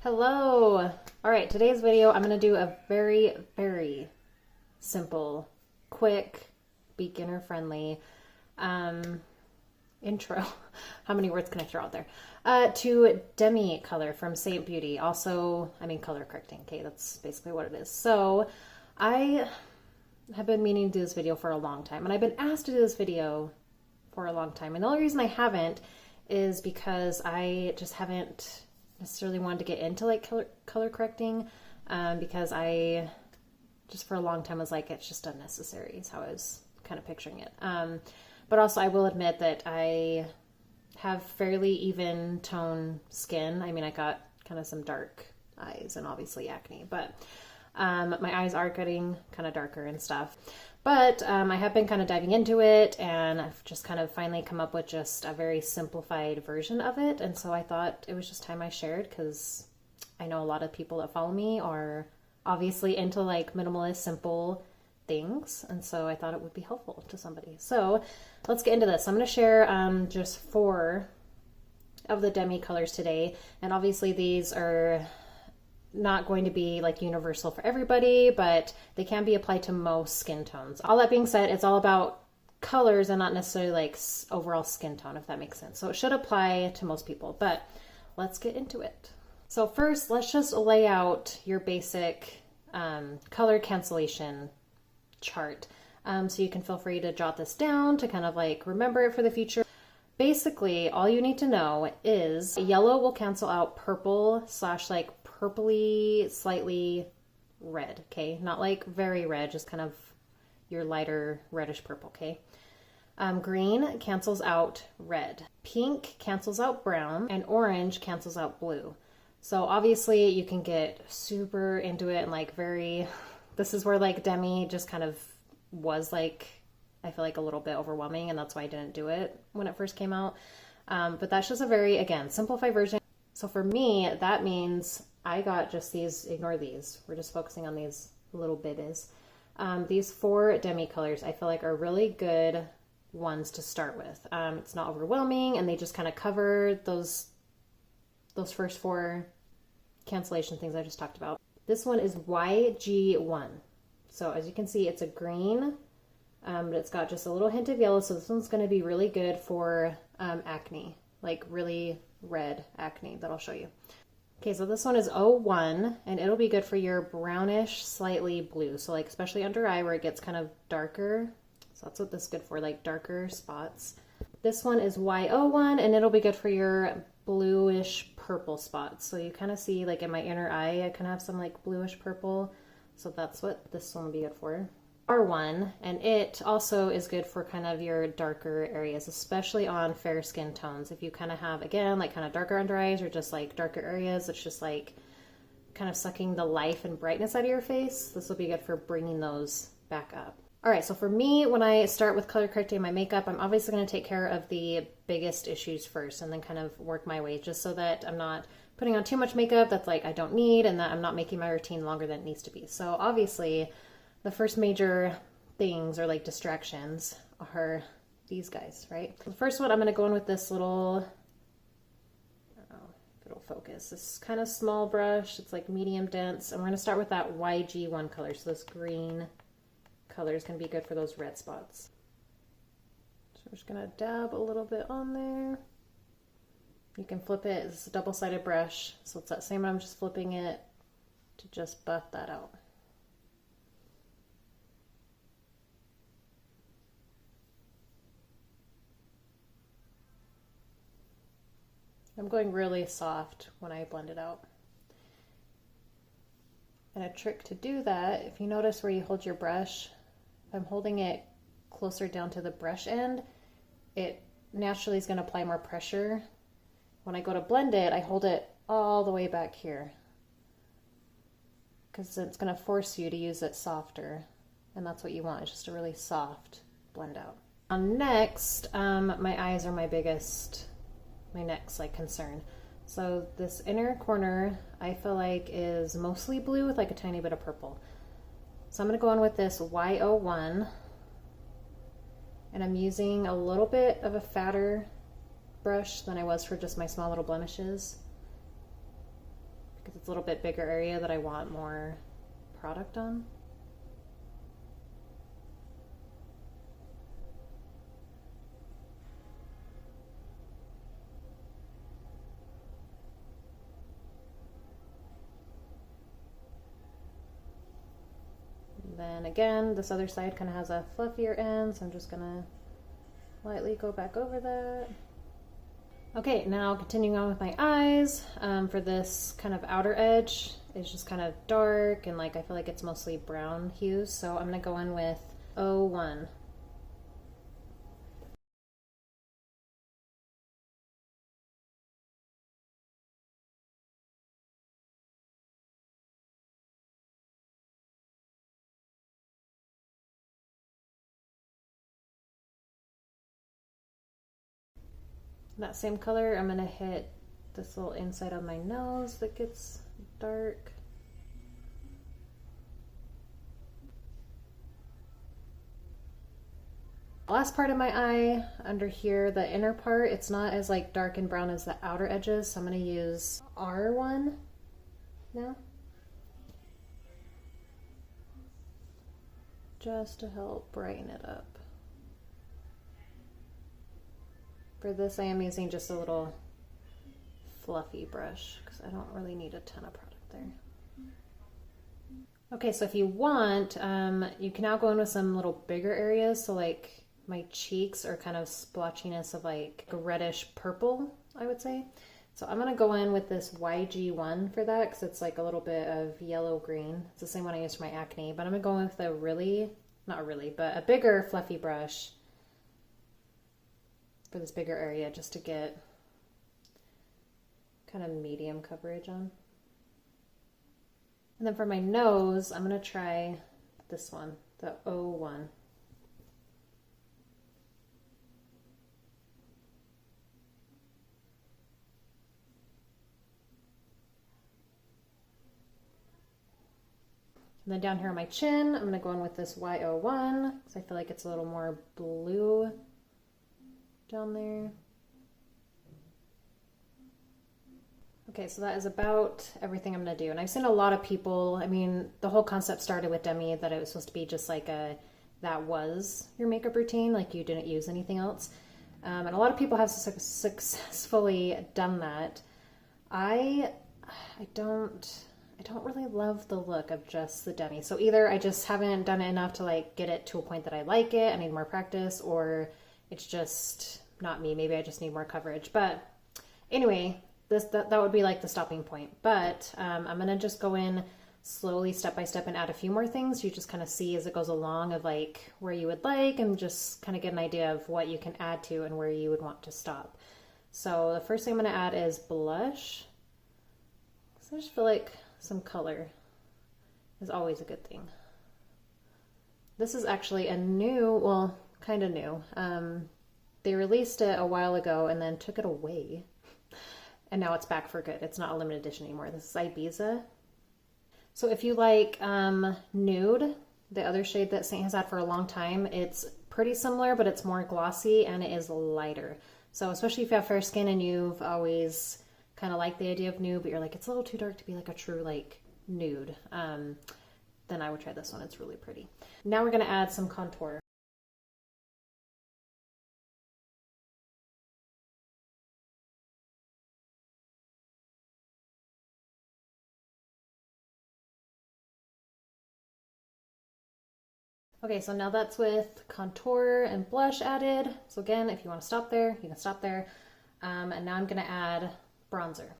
Hello. All right, today's video, I'm going to do a very, very simple, quick, beginner-friendly intro. How many words can I throw out there? To Demi Color from Seint Beauty. Also, color correcting. Okay, that's basically what it is. So, I have been meaning to do this video for a long time, and I've been asked to do this video for a long time. And the only reason I haven't is because I just haven't necessarily wanted to get into like color correcting because I just for a long time was like, it's just unnecessary is how I was kind of picturing it. But also I will admit that I have fairly even tone skin. I got kind of some dark eyes and obviously acne, but my eyes are getting kind of darker and stuff. But I have been kind of diving into it, and I've just kind of finally come up with just a very simplified version of it. And so I thought it was just time I shared, because I know a lot of people that follow me are obviously into like minimalist, simple things. And so I thought it would be helpful to somebody. So let's get into this. I'm going to share just 4 of the Demi colors today. And obviously these are not going to be like universal for everybody, but they can be applied to most skin tones. All that being said, it's all about colors and not necessarily like overall skin tone, if that makes sense. So it should apply to most people, but let's get into it. So first, let's just lay out your basic color cancellation chart. So you can feel free to jot this down to kind of like remember it for the future. Basically, all you need to know is yellow will cancel out purple / like purpley, slightly red, okay? Not like very red, just kind of your lighter reddish purple, okay? Green cancels out red. Pink cancels out brown, and orange cancels out blue. So obviously you can get super into it and like this is where like Demi just kind of was like, I feel like a little bit overwhelming, and that's why I didn't do it when it first came out. But that's just a very, again, simplified version. So for me, that means I got just these, ignore these. We're just focusing on these little bibbies. These 4 Demi colors I feel like are really good ones to start with. It's not overwhelming, and they just kind of cover those first 4 cancellation things I just talked about. This one is YG1. So as you can see, it's a green, but it's got just a little hint of yellow. So this one's going to be really good for acne, like really red acne that I'll show you. Okay, so this one is 01, and it'll be good for your brownish, slightly blue. So like especially under eye where it gets kind of darker. So that's what this is good for, like darker spots. This one is Y01, and it'll be good for your bluish purple spots. So you kind of see like in my inner eye, I kind of have some like bluish purple. So that's what this one will be good for. R1, and it also is good for kind of your darker areas, especially on fair skin tones. If you kind of have, again, like kind of darker under eyes or just like darker areas, it's just like kind of sucking the life and brightness out of your face. This will be good for bringing those back up. All right, so for me, when I start with color correcting my makeup, I'm obviously going to take care of the biggest issues first and then kind of work my way just so that I'm not putting on too much makeup that's like I don't need, and that I'm not making my routine longer than it needs to be. So obviously, the first major things or like distractions are these guys, right? The first one, I'm going to go in with this little, I don't know if it'll focus, this kind of small brush. It's like medium dense. And we're going to start with that YG1 color. So this green color is going to be good for those red spots. So we're just going to dab a little bit on there. You can flip it. It's a double-sided brush. So it's that same one. I'm just flipping it to just buff that out. I'm going really soft when I blend it out. And a trick to do that, if you notice where you hold your brush, if I'm holding it closer down to the brush end, it naturally is going to apply more pressure. When I go to blend it, I hold it all the way back here, because it's going to force you to use it softer. And that's what you want, is just a really soft blend out. Next, my eyes are my next like concern. So this inner corner I feel like is mostly blue with like a tiny bit of purple. So I'm going to go on with this Y01, and I'm using a little bit of a fatter brush than I was for just my small little blemishes, because it's a little bit bigger area that I want more product on. Then again, this other side kind of has a fluffier end, so I'm just gonna lightly go back over that. Okay, now continuing on with my eyes. For this kind of outer edge, it's just kind of dark and like I feel like it's mostly brown hues, so I'm gonna go in with 01. That same color, I'm gonna hit this little inside of my nose that gets dark. Last part of my eye, under here, the inner part, it's not as like dark and brown as the outer edges, so I'm gonna use R1 now. Just to help brighten it up. For this, I am using just a little fluffy brush because I don't really need a ton of product there. Okay, so if you want, you can now go in with some little bigger areas. So like my cheeks are kind of splotchiness of like a reddish purple, I would say. So I'm gonna go in with this YG1 for that because it's like a little bit of yellow green. It's the same one I used for my acne, but I'm gonna go in with a but a bigger fluffy brush for this bigger area just to get kind of medium coverage on. And then for my nose, I'm gonna try this one, the 01. And then down here on my chin, I'm gonna go in with this Y01 because I feel like it's a little more blue down there. Okay, so that is about everything I'm gonna do. And I've seen a lot of people, I mean, the whole concept started with Demi that it was supposed to be just like that was your makeup routine, like you didn't use anything else. And a lot of people have successfully done that. I don't really love the look of just the Demi. So either I just haven't done it enough to like get it to a point that I like it, I need more practice, or it's just not me. Maybe I just need more coverage. But anyway, that would be like the stopping point. But I'm gonna just go in slowly, step by step, and add a few more things. You just kind of see as it goes along of like where you would like, and just kind of get an idea of what you can add to and where you would want to stop. So the first thing I'm gonna add is blush. So I just feel like some color is always a good thing. This is actually a new, well, kind of new. They released it a while ago and then took it away. And now it's back for good. It's not a limited edition anymore. This is Ibiza. So if you like Nude, the other shade that Seint has had for a long time, it's pretty similar, but it's more glossy and it is lighter. So especially if you have fair skin and you've always kind of liked the idea of nude, but you're like, it's a little too dark to be like a true like nude, then I would try this one. It's really pretty. Now we're gonna add some contour. Okay, so now that's with contour and blush added. So again, if you want to stop there, you can stop there. And now I'm gonna add bronzer.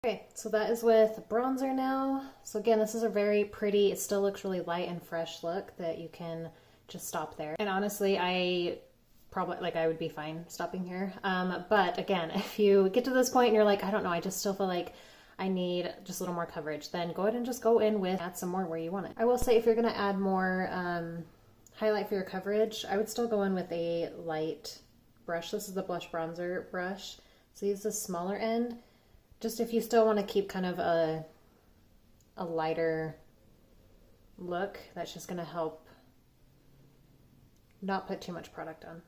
Okay, so that is with bronzer now. So again, this is a very pretty, it still looks really light and fresh look that you can just stop there. And honestly, I would be fine stopping here. But again, if you get to this point and you're like, I don't know, I just still feel like I need just a little more coverage, then go ahead and just go in with, add some more where you want it. I will say if you're gonna add more highlight for your coverage, I would still go in with a light brush. This is the blush bronzer brush. So use the smaller end. Just if you still want to keep kind of a lighter look, that's just going to help not put too much product on.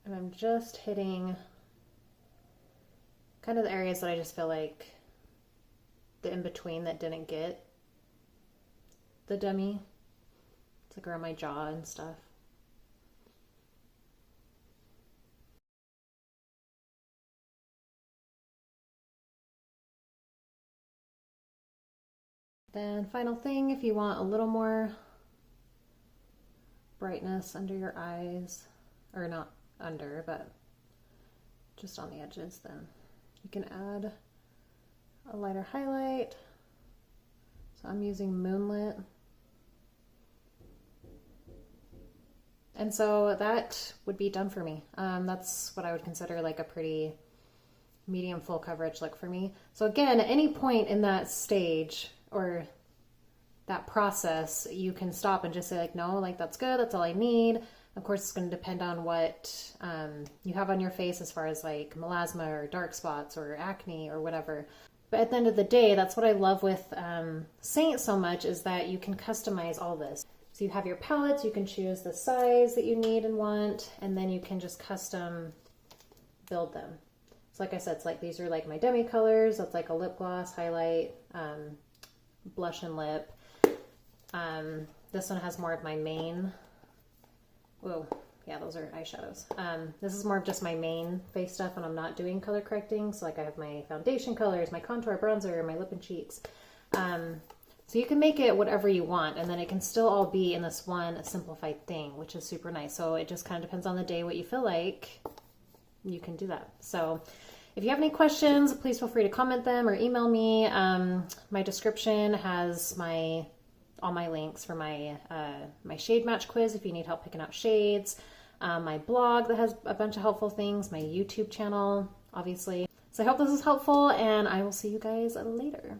And I'm just hitting kind of the areas that I just feel like the in-between that didn't get the Demi. It's like around my jaw and stuff. Then final thing, if you want a little more brightness under your eyes, or not under, but just on the edges, then you can add a lighter highlight. So I'm using Moonlit. And so that would be done for me. That's what I would consider like a pretty medium full coverage look for me. So again, at any point in that stage or that process, you can stop and just say like, no, like that's good, that's all I need. Of course, it's going to depend on what you have on your face as far as like melasma or dark spots or acne or whatever. But at the end of the day, that's what I love with Seint so much, is that you can customize all this. So you have your palettes, you can choose the size that you need and want, and then you can just custom build them. So like I said, it's like these are like my Demi colors. That's like a lip gloss, highlight, blush and lip. This one has more of my main. Whoa, yeah, those are eyeshadows. This is more of just my main face stuff when I'm not doing color correcting. So like I have my foundation colors, my contour, bronzer, my lip and cheeks. So you can make it whatever you want, and then it can still all be in this one simplified thing, which is super nice. So it just kind of depends on the day, what you feel like, you can do that. So if you have any questions, please feel free to comment them or email me. My description has all my links for my my shade match quiz if you need help picking out shades, my blog that has a bunch of helpful things, my YouTube channel, obviously. So I hope this is helpful, and I will see you guys later.